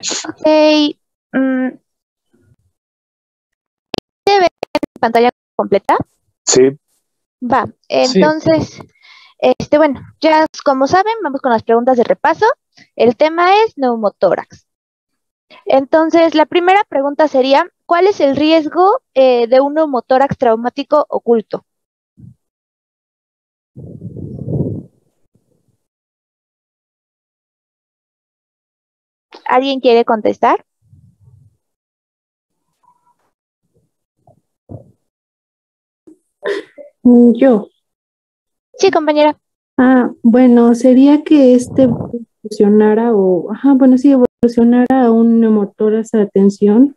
Ok, mm, ¿se ve en pantalla completa? Sí, Va, Sí. entonces, bueno, ya como saben, vamos con las preguntas de repaso. El tema es neumotórax. Entonces, la primera pregunta sería, ¿cuál es el riesgo de un neumotórax traumático oculto? ¿Alguien quiere contestar? Yo. Sí, compañera. Bueno, sería que evolucionara sí, evolucionara a un neumotórax a tensión.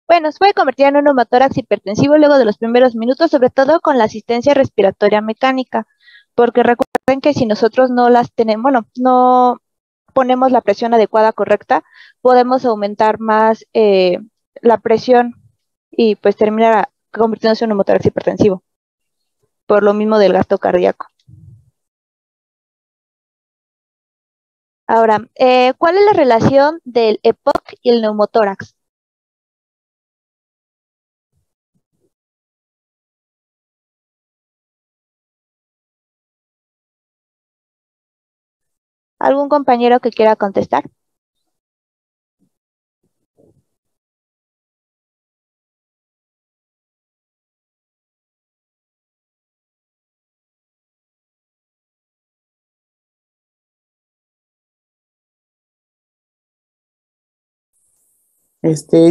Bueno, se puede convertir en un neumotórax hipertensivo luego de los primeros minutos, sobre todo con la asistencia respiratoria mecánica, porque recuerden que si nosotros no las tenemos, bueno, no ponemos la presión adecuada, correcta, podemos aumentar más la presión y pues termina convirtiéndose en un neumotórax hipertensivo, por lo mismo del gasto cardíaco. Ahora, ¿cuál es la relación del EPOC y el neumotórax? ¿Algún compañero que quiera contestar?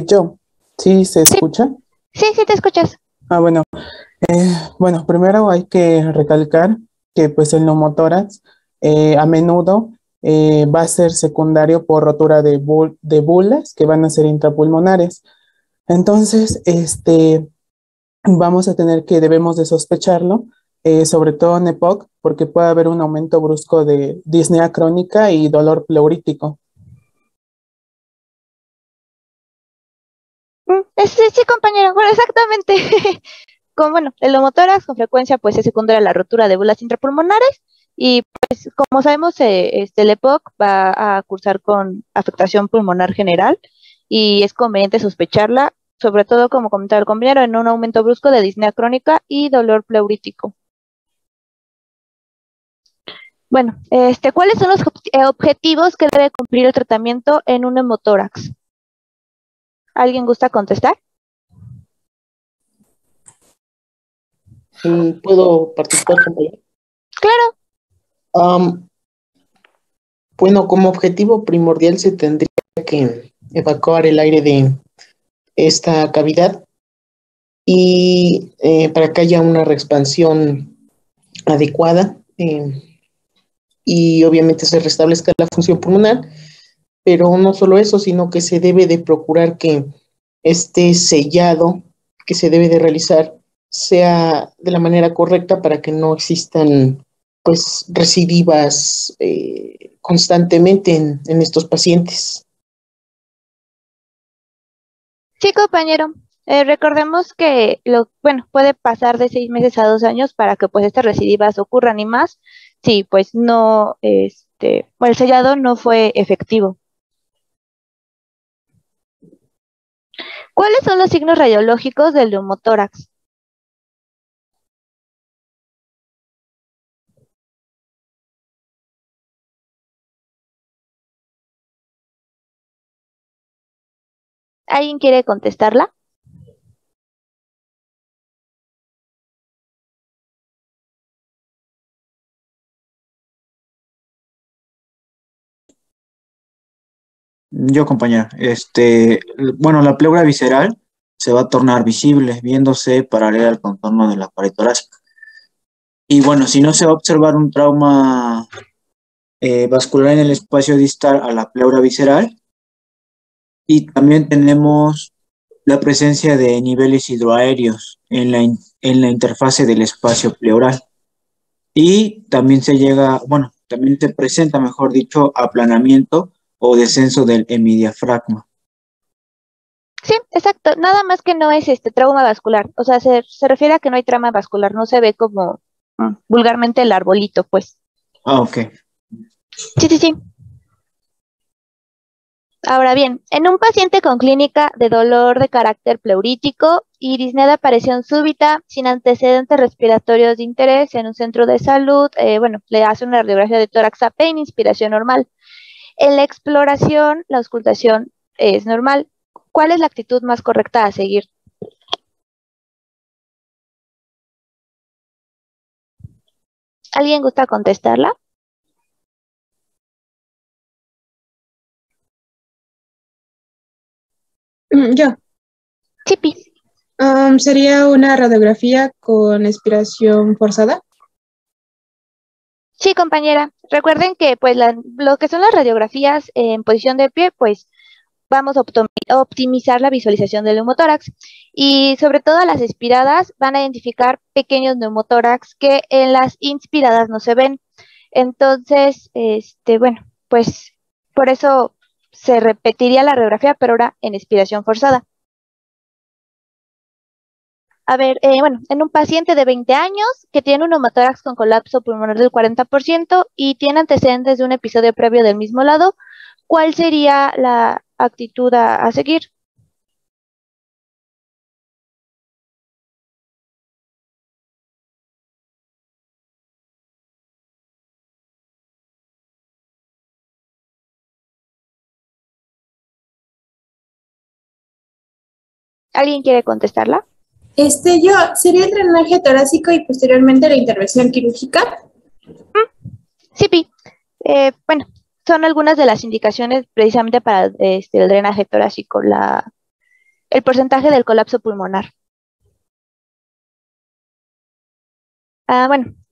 Yo. ¿Sí se escucha? Sí, sí te escuchas. Bueno. Bueno, primero hay que recalcar que pues el neumotórax a menudo va a ser secundario por rotura de bulas que van a ser intrapulmonares. Entonces, vamos a debemos de sospecharlo, sobre todo en EPOC, porque puede haber un aumento brusco de disnea crónica y dolor pleurítico. Sí, sí, compañero, bueno, exactamente. Bueno, el neumotórax con frecuencia pues es secundaria a la rotura de bolas intrapulmonares y pues como sabemos el EPOC va a cursar con afectación pulmonar general y es conveniente sospecharla, sobre todo como comentaba el compañero, en un aumento brusco de disnea crónica y dolor pleurítico. Bueno, ¿cuáles son los objetivos que debe cumplir el tratamiento en un neumotórax? ¿Alguien gusta contestar? ¿Puedo participar, compañero? Claro. Bueno, como objetivo primordial se tendría que evacuar el aire de esta cavidad y para que haya una reexpansión adecuada y obviamente se restablezca la función pulmonar, pero no solo eso, sino que se debe de procurar que este sellado que se debe de realizar sea de la manera correcta para que no existan pues recidivas constantemente en estos pacientes. Sí, compañero. Recordemos que puede pasar de 6 meses a 2 años para que pues estas recidivas ocurran y más. Sí, pues no, el sellado no fue efectivo. ¿Cuáles son los signos radiológicos del neumotórax? ¿Alguien quiere contestarla? Yo, compañera, bueno, la pleura visceral se va a tornar visible, viéndose paralela al contorno de la pared torácica. Y bueno, si no se va a observar un trauma vascular en el espacio distal a la pleura visceral, y también tenemos la presencia de niveles hidroaéreos en la interfase del espacio pleural. Y también también se presenta, mejor dicho, aplanamiento o descenso del hemidiafragma. Sí, exacto. Nada más que no es trauma vascular. O sea, se refiere a que no hay trauma vascular, no se ve como vulgarmente el arbolito, pues. Ah, ok. Sí. Ahora bien, en un paciente con clínica de dolor de carácter pleurítico y disnea de aparición súbita, sin antecedentes respiratorios de interés en un centro de salud, le hace una radiografía de tórax AP en inspiración normal. En la exploración, la auscultación es normal. ¿Cuál es la actitud más correcta a seguir? ¿Alguien gusta contestarla? Yo. Chipi. Sería una radiografía con expiración forzada. Sí, compañera. Recuerden que pues lo que son las radiografías en posición de pie, pues vamos a optimizar la visualización del neumotórax y sobre todo las expiradas van a identificar pequeños neumotórax que en las inspiradas no se ven. Entonces, pues por eso se repetiría la radiografía, pero ahora en expiración forzada. A ver, en un paciente de 20 años que tiene un neumotórax con colapso pulmonar del 40% y tiene antecedentes de un episodio previo del mismo lado, ¿cuál sería la actitud a seguir? ¿Alguien quiere contestarla? Yo, ¿sería el drenaje torácico y posteriormente la intervención quirúrgica? Sí, Pi. Son algunas de las indicaciones precisamente para el drenaje torácico, el porcentaje del colapso pulmonar.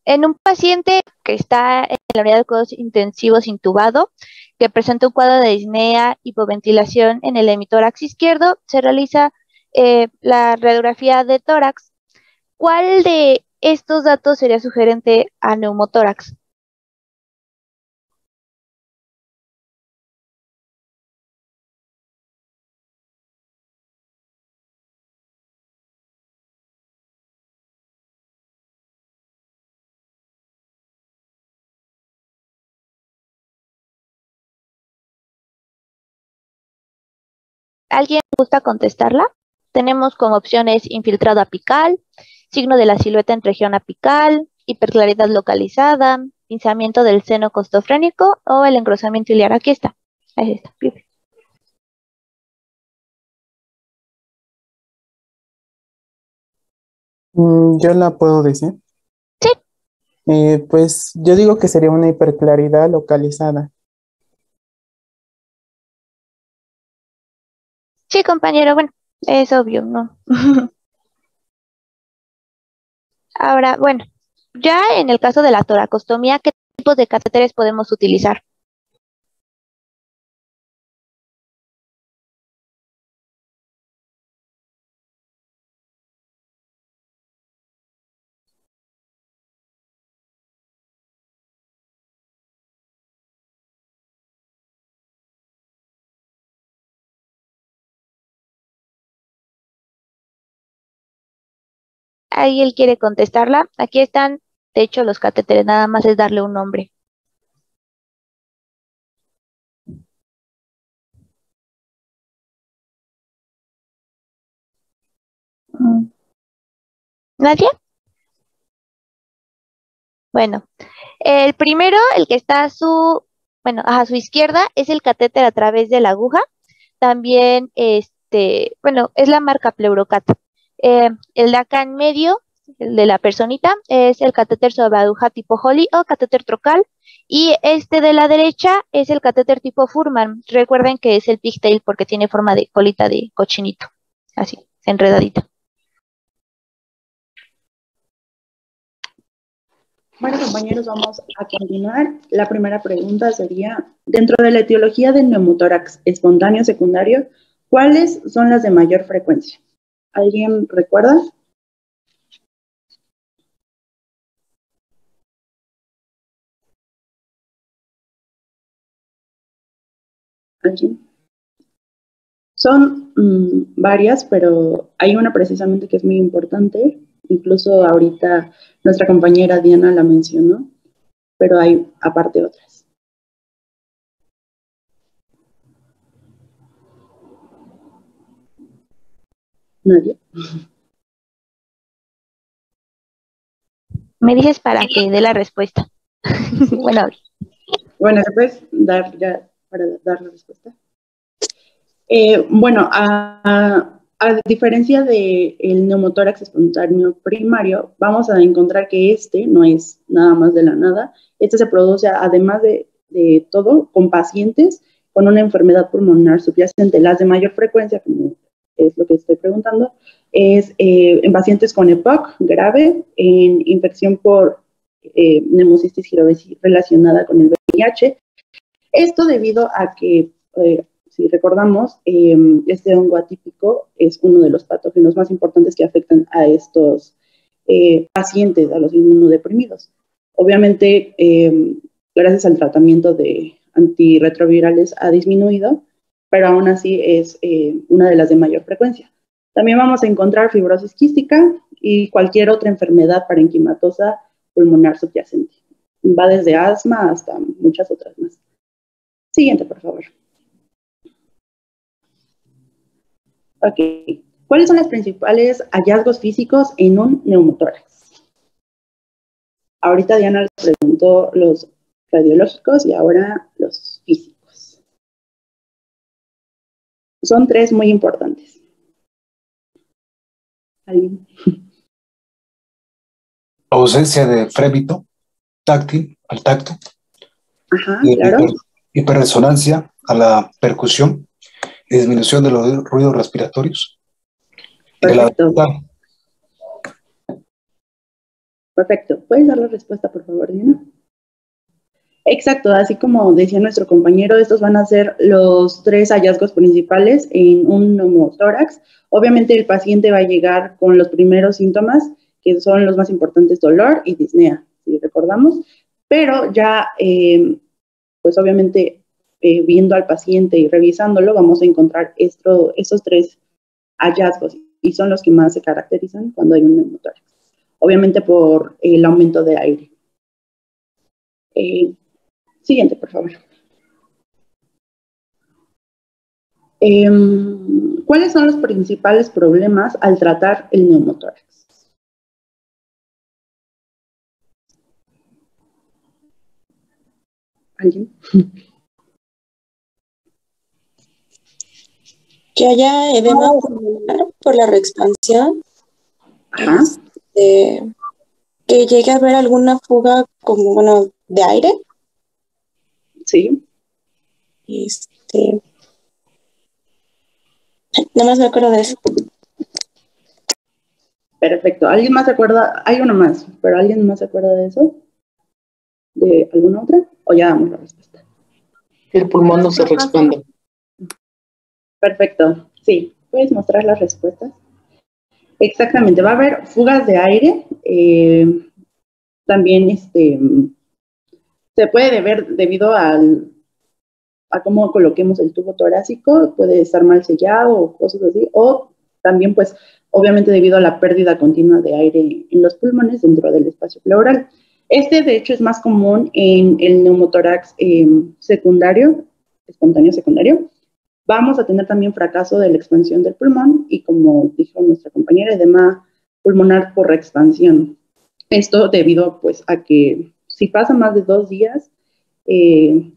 En un paciente que está en la unidad de cuidados intensivos intubado, que presenta un cuadro de disnea, hipoventilación en el hemitórax izquierdo, se realiza la radiografía de tórax. ¿Cuál de estos datos sería sugerente a neumotórax? ¿Alguien gusta contestarla? Tenemos como opciones infiltrado apical, signo de la silueta en región apical, hiperclaridad localizada, pinzamiento del seno costofrénico o el engrosamiento iliar. Aquí está. Ahí está. Yo la puedo decir. Sí. Pues yo digo que sería una hiperclaridad localizada. Sí, compañero, es obvio, ¿no? Ahora, ya en el caso de la toracostomía, ¿qué tipos de catéteres podemos utilizar? ¿Alguien quiere contestarla? Aquí están, de hecho, los catéteres, nada más es darle un nombre. ¿Nadie? Bueno, el primero, el que está a su izquierda, es el catéter a través de la aguja. También, es la marca Pleurocat. El de acá en medio, el de la personita, es el catéter sobre aguja tipo Holly o catéter trocal. Y este de la derecha es el catéter tipo Furman. Recuerden que es el pigtail porque tiene forma de colita de cochinito. Así, enredadito. Bueno, compañeros, vamos a continuar. La primera pregunta sería, dentro de la etiología del neumotórax espontáneo secundario, ¿cuáles son las de mayor frecuencia? ¿Alguien recuerda? ¿Alguien? Son varias, pero hay una precisamente que es muy importante Incluso ahorita nuestra compañera Diana la mencionó, pero hay aparte otras. ¿Nadie? Me dices para que dé la respuesta. Bueno, ¿se puedes dar ya para dar la respuesta? Bueno, a diferencia del neumotórax espontáneo primario, vamos a encontrar que este no es nada más de la nada. Este se produce, además de todo, con pacientes con una enfermedad pulmonar subyacente. Las de mayor frecuencia, como es lo que estoy preguntando, es en pacientes con EPOC grave, en infección por neumocistis giravis relacionada con el VIH. Esto debido a que si recordamos, este hongo atípico es uno de los patógenos más importantes que afectan a estos pacientes, a los inmunodeprimidos. Obviamente, gracias al tratamiento de antirretrovirales ha disminuido, pero aún así es una de las de mayor frecuencia. También vamos a encontrar fibrosis quística y cualquier otra enfermedad parenquimatosa pulmonar subyacente. Va desde asma hasta muchas otras más. Siguiente, por favor. Ok. ¿Cuáles son los principales hallazgos físicos en un neumotórax? Ahorita Diana les preguntó los radiológicos y ahora los físicos. Son tres muy importantes. ¿Alguien? Ausencia de frémito táctil al tacto. Ajá, claro. Hiperresonancia a la percusión y disminución de los ruidos respiratorios. Perfecto. Perfecto. ¿Puedes dar la respuesta, por favor, Diana? Exacto, así como decía nuestro compañero, estos van a ser los tres hallazgos principales en un neumotórax. Obviamente el paciente va a llegar con los primeros síntomas, que son los más importantes, dolor y disnea, si recordamos, pero ya, pues obviamente, viendo al paciente y revisándolo, vamos a encontrar estos tres hallazgos, y son los que más se caracterizan cuando hay un neumotórax. Obviamente por el aumento de aire. Siguiente, por favor. ¿Cuáles son los principales problemas al tratar el neumotórax? ¿Alguien? Que haya edema pulmonar por la reexpansión. Ajá. Que llegue a haber alguna fuga como, bueno, de aire. Sí. Nada más me acuerdo de eso. Perfecto. ¿Alguien más se acuerda? Hay uno más, pero ¿alguien más se acuerda de eso? ¿De alguna otra? ¿O ya damos la respuesta? El pulmón no se reexpande. Perfecto. Sí. ¿Puedes mostrar las respuestas? Exactamente. Va a haber fugas de aire. También se puede deber debido a cómo coloquemos el tubo torácico, puede estar mal sellado o cosas así, o también pues obviamente debido a la pérdida continua de aire en los pulmones dentro del espacio pleural. De hecho es más común en el neumotórax secundario, espontáneo secundario. Vamos a tener también fracaso de la expansión del pulmón y, como dijo nuestra compañera, edema pulmonar por reexpansión. Esto debido pues a que si pasa más de 2 días el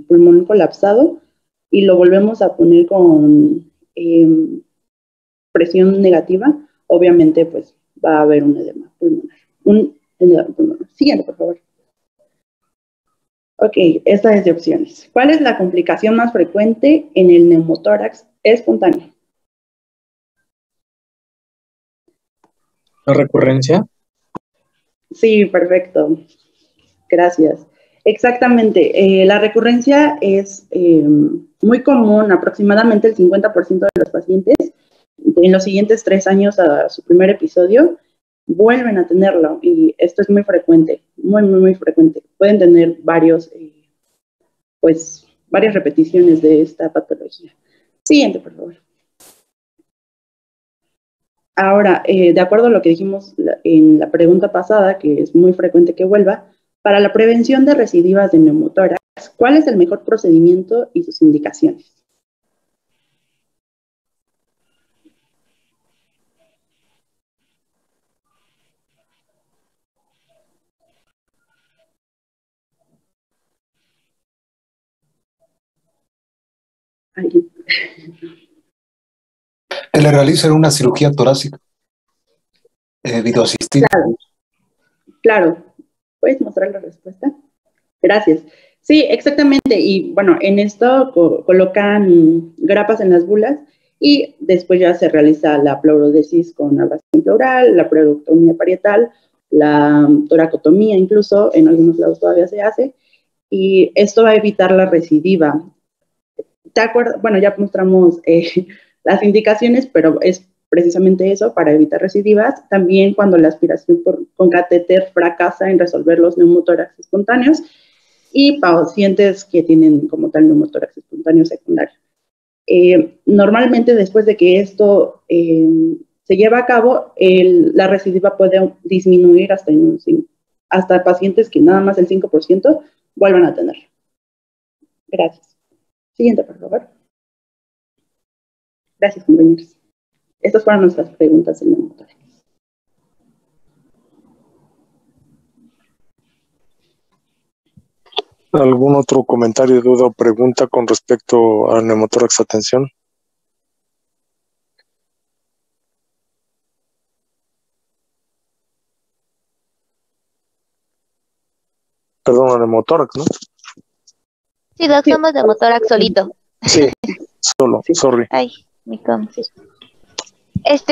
pulmón colapsado y lo volvemos a poner con presión negativa, obviamente pues va a haber un edema pulmonar. Siguiente, por favor. Ok, esta es de opciones. ¿Cuál es la complicación más frecuente en el neumotórax espontáneo? ¿La recurrencia? Sí, perfecto. Gracias. Exactamente. La recurrencia es muy común, aproximadamente el 50% de los pacientes en los siguientes 3 años a su primer episodio vuelven a tenerlo, y esto es muy frecuente, muy, muy, muy frecuente. Pueden tener varias repeticiones de esta patología. Siguiente, por favor. Ahora, de acuerdo a lo que dijimos en la pregunta pasada, que es muy frecuente que vuelva, para la prevención de recidivas de neumotórax, ¿cuál es el mejor procedimiento y sus indicaciones? ¿Alguien? Que le realicen una cirugía torácica videoasistida. Claro. ¿Puedes mostrar la respuesta? Gracias. Sí, exactamente. Y bueno, en esto colocan grapas en las bulas y después ya se realiza la pleurodesis con ablación pleural, la pleurotomía parietal, la toracotomía incluso, en algunos lados todavía se hace, y esto va a evitar la recidiva. ¿Te acuerdas? Bueno, ya mostramos las indicaciones, pero es precisamente eso, para evitar recidivas. También cuando la aspiración con catéter fracasa en resolver los neumotórax espontáneos y pacientes que tienen como tal neumotórax espontáneo secundario. Normalmente después de que esto se lleva a cabo, la recidiva puede disminuir hasta pacientes que nada más el 5% vuelvan a tener. Gracias. Siguiente, por favor. Gracias, compañeros. Estas fueron nuestras preguntas en neumotórax. ¿Algún otro comentario, duda o pregunta con respecto al neumotórax atención? Perdón, al neumotórax, ¿no? Sí, Doc, somos neumotórax solito. Sí, solo, sorry. Ay, mi com.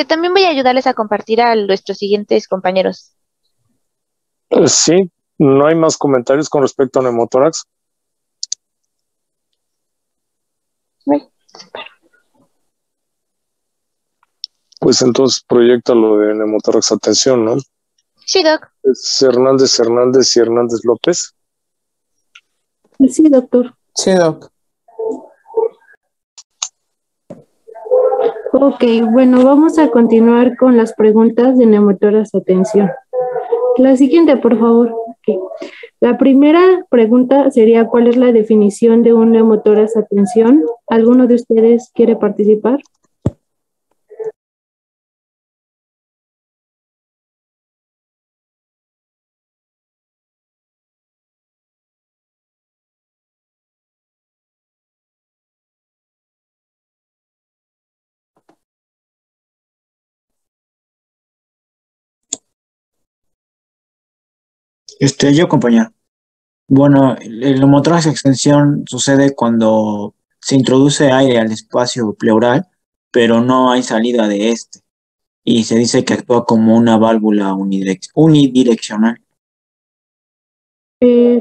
También voy a ayudarles a compartir a nuestros siguientes compañeros. Sí, no hay más comentarios con respecto a neumotórax. Pues entonces proyecta lo de neumotórax atención, ¿no? Sí, Doc. Es Hernández y Hernández López. Sí, doctor. Sí, Doc. Ok, bueno, vamos a continuar con las preguntas de neumotórax atención. La siguiente, por favor. Okay. La primera pregunta sería, ¿cuál es la definición de un neumotórax atención? ¿Alguno de ustedes quiere participar? Yo, compañero. Bueno, el neumotórax extensión sucede cuando se introduce aire al espacio pleural, pero no hay salida de este, y se dice que actúa como una válvula unidireccional.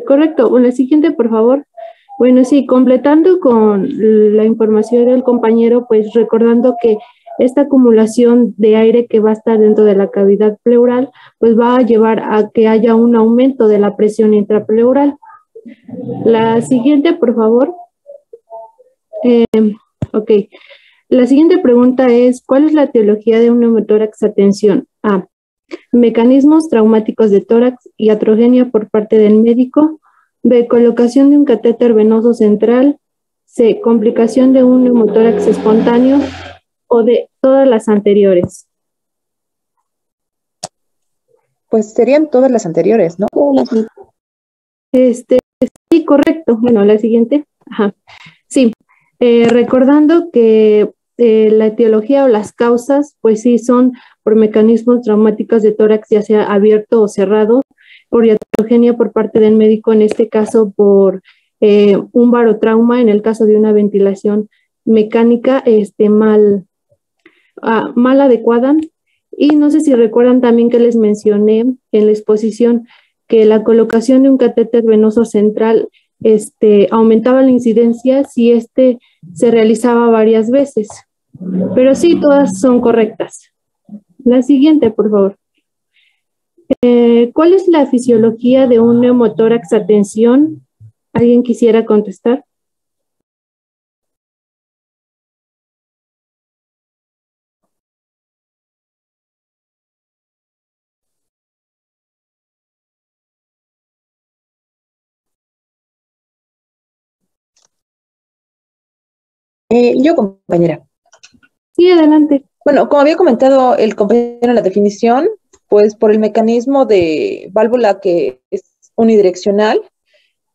Correcto. La siguiente, por favor. Bueno, sí, completando con la información del compañero, pues recordando que esta acumulación de aire que va a estar dentro de la cavidad pleural, pues va a llevar a que haya un aumento de la presión intrapleural. La siguiente, por favor. Ok. La siguiente pregunta es, ¿cuál es la etiología de un neumotórax atención? A. Mecanismos traumáticos de tórax, iatrogenia por parte del médico. B. Colocación de un catéter venoso central. C. Complicación de un neumotórax espontáneo. O de todas las anteriores. Pues serían todas las anteriores, ¿no? Sí, correcto. Bueno, la siguiente. Ajá. Sí. Recordando que la etiología o las causas, pues sí, son por mecanismos traumáticos de tórax, ya sea abierto o cerrado, por iatrogenia por parte del médico, en este caso por un barotrauma, en el caso de una ventilación mecánica mal adecuada. Y no sé si recuerdan también que les mencioné en la exposición que la colocación de un catéter venoso central aumentaba la incidencia si se realizaba varias veces. Pero sí, todas son correctas. La siguiente, por favor. ¿Cuál es la fisiología de un neumotórax atención? ¿Alguien quisiera contestar? Yo, compañera. Sí, adelante. Bueno, como había comentado el compañero en la definición, pues por el mecanismo de válvula que es unidireccional,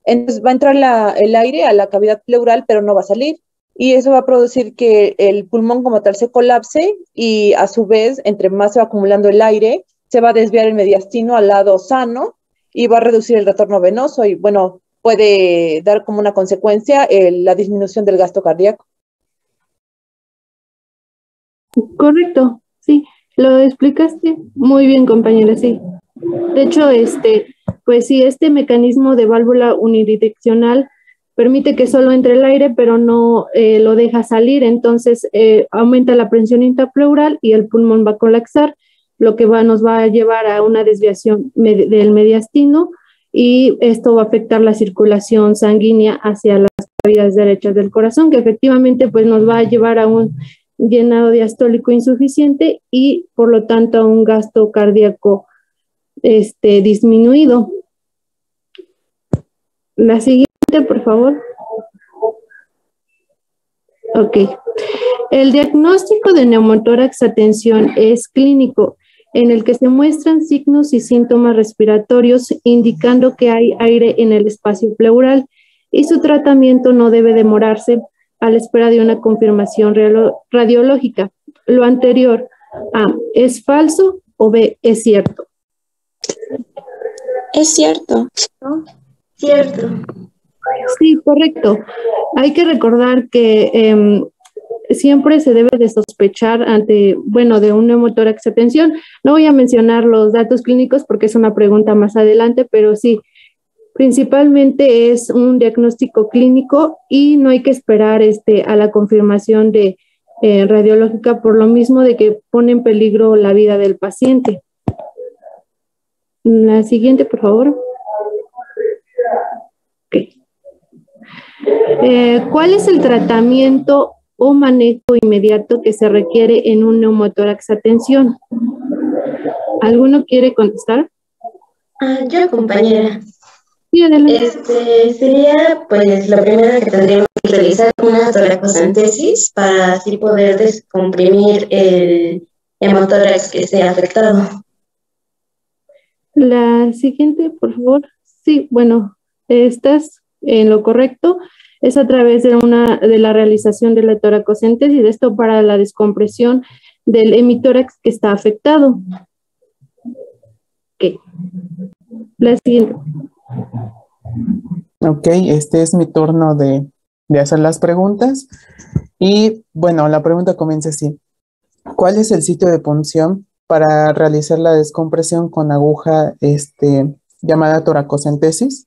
entonces va a entrar el aire a la cavidad pleural, pero no va a salir. Y eso va a producir que el pulmón como tal se colapse y a su vez, entre más se va acumulando el aire, se va a desviar el mediastino al lado sano y va a reducir el retorno venoso y bueno, puede dar como una consecuencia la disminución del gasto cardíaco. Correcto, sí, lo explicaste muy bien, compañera, sí. De hecho, pues sí, este mecanismo de válvula unidireccional permite que solo entre el aire, pero no lo deja salir, entonces aumenta la presión intrapleural y el pulmón va a colapsar, lo que nos va a llevar a una desviación del mediastino y esto va a afectar la circulación sanguínea hacia las cavidades derechas del corazón, que efectivamente pues nos va a llevar a un llenado diastólico insuficiente y por lo tanto a un gasto cardíaco disminuido. La siguiente, por favor. Ok. El diagnóstico de neumotórax a tensión es clínico, en el que se muestran signos y síntomas respiratorios indicando que hay aire en el espacio pleural y su tratamiento no debe demorarse a la espera de una confirmación radiológica. Lo anterior, A, ¿es falso o B, es cierto? Es cierto. Cierto. Sí, correcto. Hay que recordar que siempre se debe de sospechar de un neumotórax a tensión. No voy a mencionar los datos clínicos porque es una pregunta más adelante, pero sí, principalmente es un diagnóstico clínico y no hay que esperar a la confirmación de radiológica por lo mismo de que pone en peligro la vida del paciente. La siguiente, por favor. Okay. ¿Cuál es el tratamiento o manejo inmediato que se requiere en un neumotórax a tensión? ¿Alguno quiere contestar? Yo, compañera. Sí, adelante. Sería, pues, lo primero que tendríamos que realizar una toracocentesis para así poder descomprimir el neumotórax que esté afectado. La siguiente, por favor. Sí, bueno, estás en lo correcto. Es a través de la realización de la toracocentesis, esto para la descompresión del hemitórax que está afectado. Ok. La siguiente. Ok, este es mi turno de hacer las preguntas. Y bueno, la pregunta comienza así. ¿Cuál es el sitio de punción para realizar la descompresión con aguja llamada toracocentesis?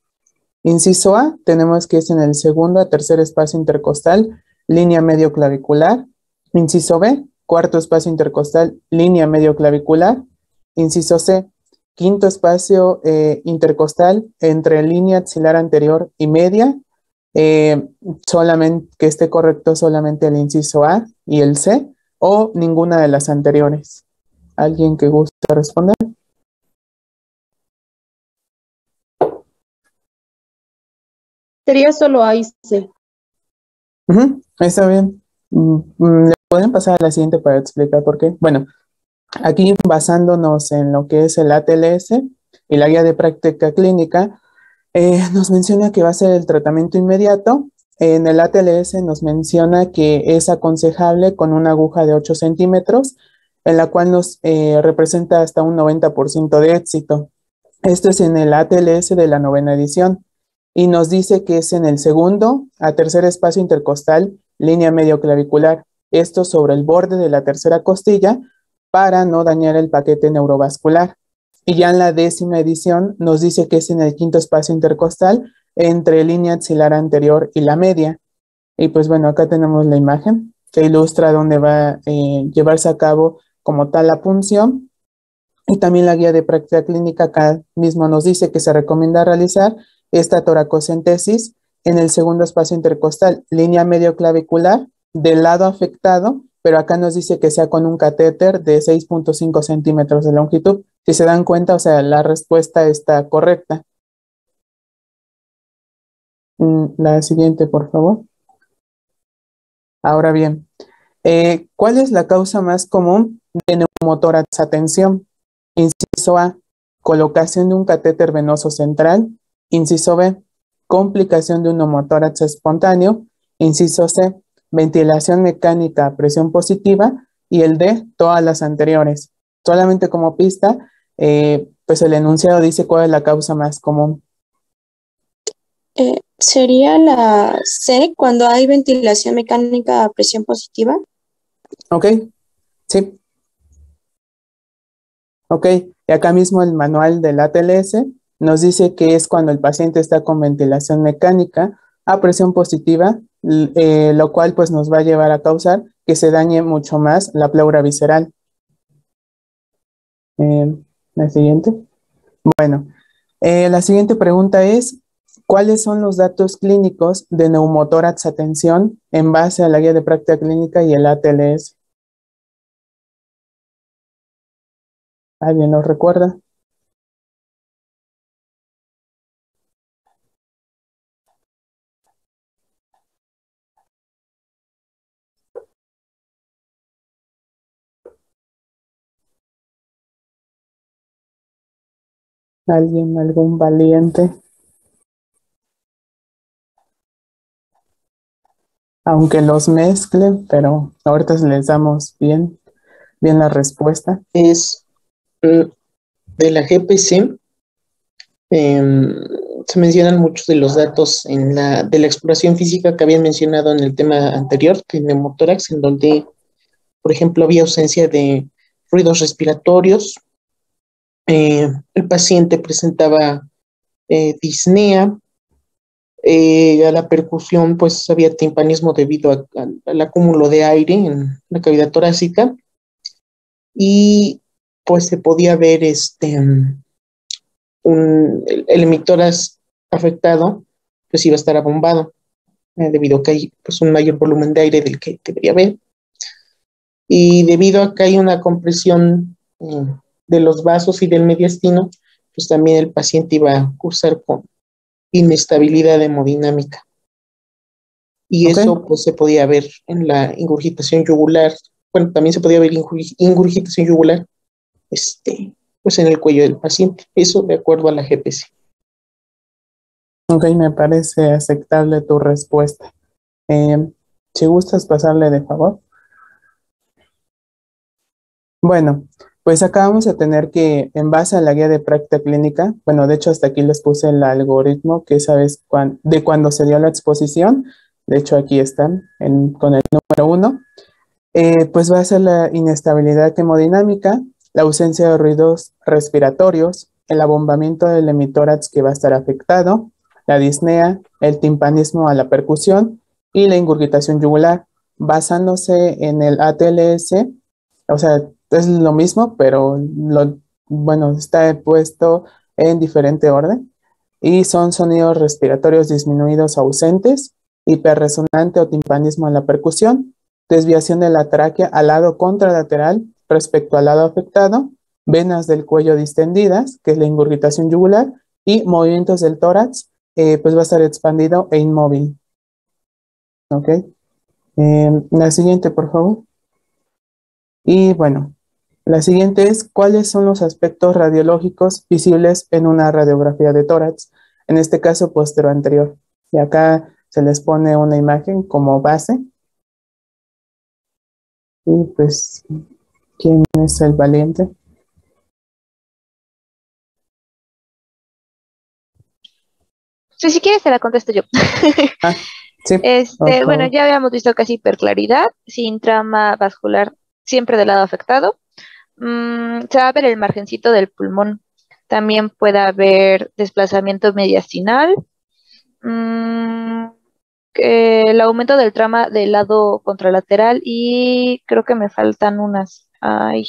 Inciso A, tenemos que es en el segundo a tercer espacio intercostal, línea medio clavicular. Inciso B, cuarto espacio intercostal, línea medio clavicular. Inciso C, quinto espacio intercostal entre línea axilar anterior y media. Solamente que esté correcto solamente el inciso A y el C o ninguna de las anteriores. ¿Alguien que guste responder? Sería solo A y C. Está bien. ¿Le pueden pasar a la siguiente para explicar por qué? Bueno, aquí basándonos en lo que es el ATLS y la guía de práctica clínica, nos menciona que va a ser el tratamiento inmediato. En el ATLS nos menciona que es aconsejable con una aguja de 8 centímetros, en la cual nos representa hasta un 90% de éxito. Esto es en el ATLS de la 9ª edición y nos dice que es en el segundo a tercer espacio intercostal, línea medio clavicular. Esto sobre el borde de la tercera costilla para no dañar el paquete neurovascular. Y ya en la 10ª edición nos dice que es en el quinto espacio intercostal entre línea axilar anterior y la media. Y pues bueno, acá tenemos la imagen que ilustra dónde va a llevarse a cabo como tal la punción. Y también la guía de práctica clínica acá mismo nos dice que se recomienda realizar esta toracocentesis en el segundo espacio intercostal, línea medio clavicular, del lado afectado, pero acá nos dice que sea con un catéter de 6.5 centímetros de longitud. Si se dan cuenta, o sea, la respuesta está correcta. La siguiente, por favor. Ahora bien, ¿cuál es la causa más común de neumotórax a tensión? Inciso A, colocación de un catéter venoso central. Inciso B, complicación de un neumotórax espontáneo. Inciso C, ventilación mecánica a presión positiva. Y el D, todas las anteriores. Solamente como pista, pues el enunciado dice cuál es la causa más común. Sería la C, cuando hay ventilación mecánica a presión positiva. Ok, sí. Ok, y acá mismo el manual del ATLS nos dice que es cuando el paciente está con ventilación mecánica a presión positiva, lo cual pues nos va a llevar a causar que se dañe mucho más la pleura visceral. La siguiente. Bueno, la siguiente pregunta es, ¿cuáles son los datos clínicos de neumotórax a tensión en base a la guía de práctica clínica y el ATLS? ¿Alguien nos recuerda? ¿Alguien, algún valiente? Aunque los mezclen, pero ahorita les damos bien la respuesta. Es de la GPC. Se mencionan muchos de los datos de la exploración física que habían mencionado en el tema anterior, de neumotórax, en donde, por ejemplo, había ausencia de ruidos respiratorios. El paciente presentaba disnea. A la percusión, pues había timpanismo debido al acúmulo de aire en la cavidad torácica. Y pues se podía ver el hemitórax afectado, pues iba a estar abombado, debido a que hay pues, un mayor volumen de aire del que debería haber. Y debido a que hay una compresión de los vasos y del mediastino, pues también el paciente iba a cursar con inestabilidad hemodinámica. Y eso pues se podía ver en la ingurgitación yugular. Bueno, también se podía ver ingurgitación yugular pues en el cuello del paciente. Eso de acuerdo a la GPC. Ok, me parece aceptable tu respuesta. Si gustas pasarle de favor. Bueno, pues acá vamos a tener que, en base a la guía de práctica clínica, bueno, de hecho hasta aquí les puse el algoritmo que sabes de cuando se dio la exposición. De hecho aquí están con el número 1. Pues va a ser la inestabilidad hemodinámica, la ausencia de ruidos respiratorios, el abombamiento del hemitórax que va a estar afectado, la disnea, el timpanismo a la percusión y la ingurgitación yugular, basándose en el ATLS. O sea, es lo mismo, pero bueno, está puesto en diferente orden y son sonidos respiratorios disminuidos ausentes, hiperresonante o timpanismo en la percusión, desviación de la tráquea al lado contralateral respecto al lado afectado, venas del cuello distendidas, que es la ingurgitación yugular, y movimientos del tórax, pues va a estar expandido e inmóvil. ¿Ok? La siguiente, por favor. Y bueno, la siguiente es, ¿cuáles son los aspectos radiológicos visibles en una radiografía de tórax? En este caso, posterior-anterior. Y acá se les pone una imagen como base. Y pues, ¿quién es el valiente? Sí, si quieres te la contesto yo. Sí, okay. Bueno, ya habíamos visto casi hiperclaridad, sin trama vascular, siempre del lado afectado. Se va a ver el margencito del pulmón. También puede haber desplazamiento mediastinal. El aumento del trama del lado contralateral y creo que me faltan unas. Ay,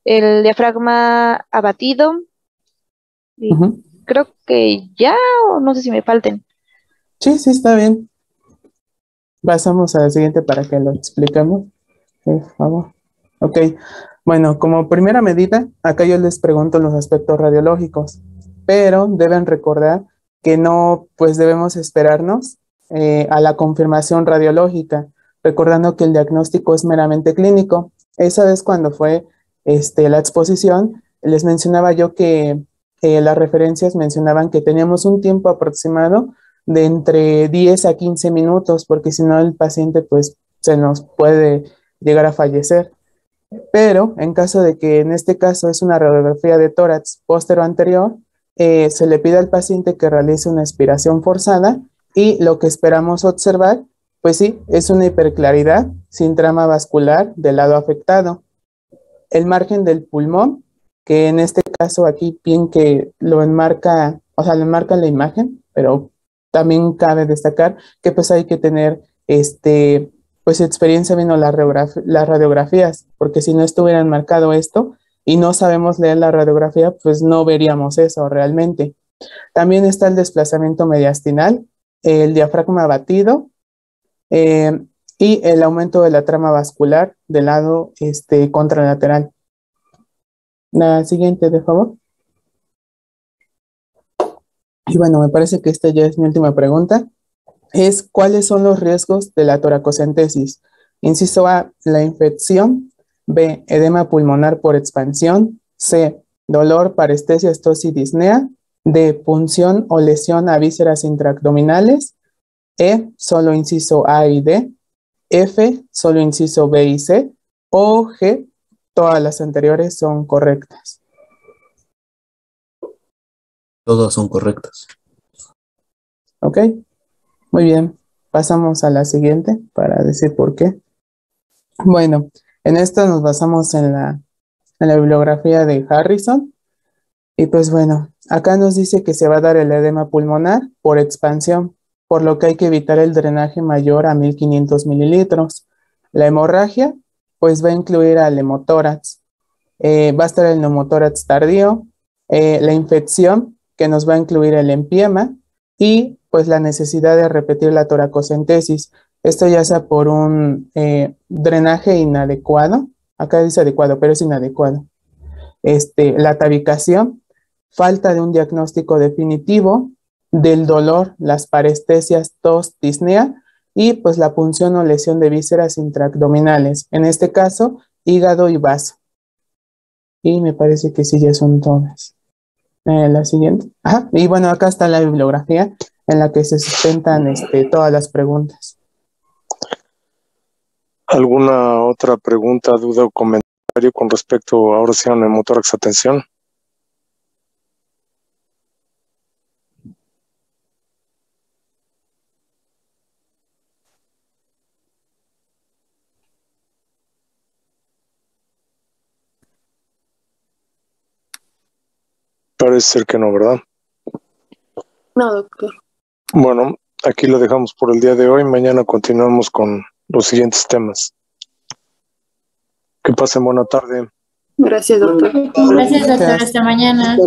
el diafragma abatido. Y creo que ya, o no sé si me falten. Sí, está bien. Pasamos a la siguiente para que lo expliquemos, por favor. Ok, bueno, como primera medida, acá yo les pregunto los aspectos radiológicos, pero deben recordar que no, pues debemos esperarnos a la confirmación radiológica, recordando que el diagnóstico es meramente clínico. Esa vez cuando fue la exposición, les mencionaba yo que las referencias mencionaban que teníamos un tiempo aproximado de entre 10 a 15 minutos, porque si no el paciente pues se nos puede llegar a fallecer. Pero en caso de que en este caso es una radiografía de tórax póstero-anterior, se le pide al paciente que realice una expiración forzada y lo que esperamos observar, pues sí, es una hiperclaridad sin trama vascular del lado afectado. El margen del pulmón, que en este caso aquí bien que lo enmarca, o sea, lo enmarca la imagen, pero también cabe destacar que pues hay que tener pues experiencia viendo las radiografías, porque si no estuvieran marcado esto y no sabemos leer la radiografía, pues no veríamos eso realmente. También está el desplazamiento mediastinal, el diafragma batido y el aumento de la trama vascular del lado contralateral. La siguiente, de favor. Y bueno, me parece que esta ya es mi última pregunta. Es ¿cuáles son los riesgos de la toracocentesis? Inciso A, la infección. B, edema pulmonar por expansión. C, dolor, parestesia, estosis y disnea. D, punción o lesión a vísceras intraabdominales. E, solo inciso A y D. F, solo inciso B y C. O G, todas las anteriores son correctas. Todas son correctas. Ok, muy bien. Pasamos a la siguiente para decir por qué. Bueno, en esto nos basamos en la bibliografía de Harrison. Y pues bueno, acá nos dice que se va a dar el edema pulmonar por expansión, por lo que hay que evitar el drenaje mayor a 1500 mililitros. La hemorragia, pues va a incluir al hemotórax. Va a estar el neumotórax tardío, la infección, que nos va a incluir el empiema, y pues la necesidad de repetir la toracocentesis. Esto ya sea por un drenaje inadecuado, acá dice adecuado, pero es inadecuado. La tabicación, falta de un diagnóstico definitivo, del dolor, las parestesias, tos, disnea, y pues la punción o lesión de vísceras intraabdominales, en este caso, hígado y vaso. Y me parece que sí, ya son todas. La siguiente. Ajá. Y bueno, acá está la bibliografía en la que se sustentan todas las preguntas. ¿Alguna otra pregunta, duda o comentario con respecto ahora sí a neumotórax? Atención. Parece ser que no, ¿verdad? No, doctor. Bueno, aquí lo dejamos por el día de hoy. Mañana continuamos con los siguientes temas. Que pasen buena tarde. Gracias, doctor. Gracias, doctor. Hasta mañana.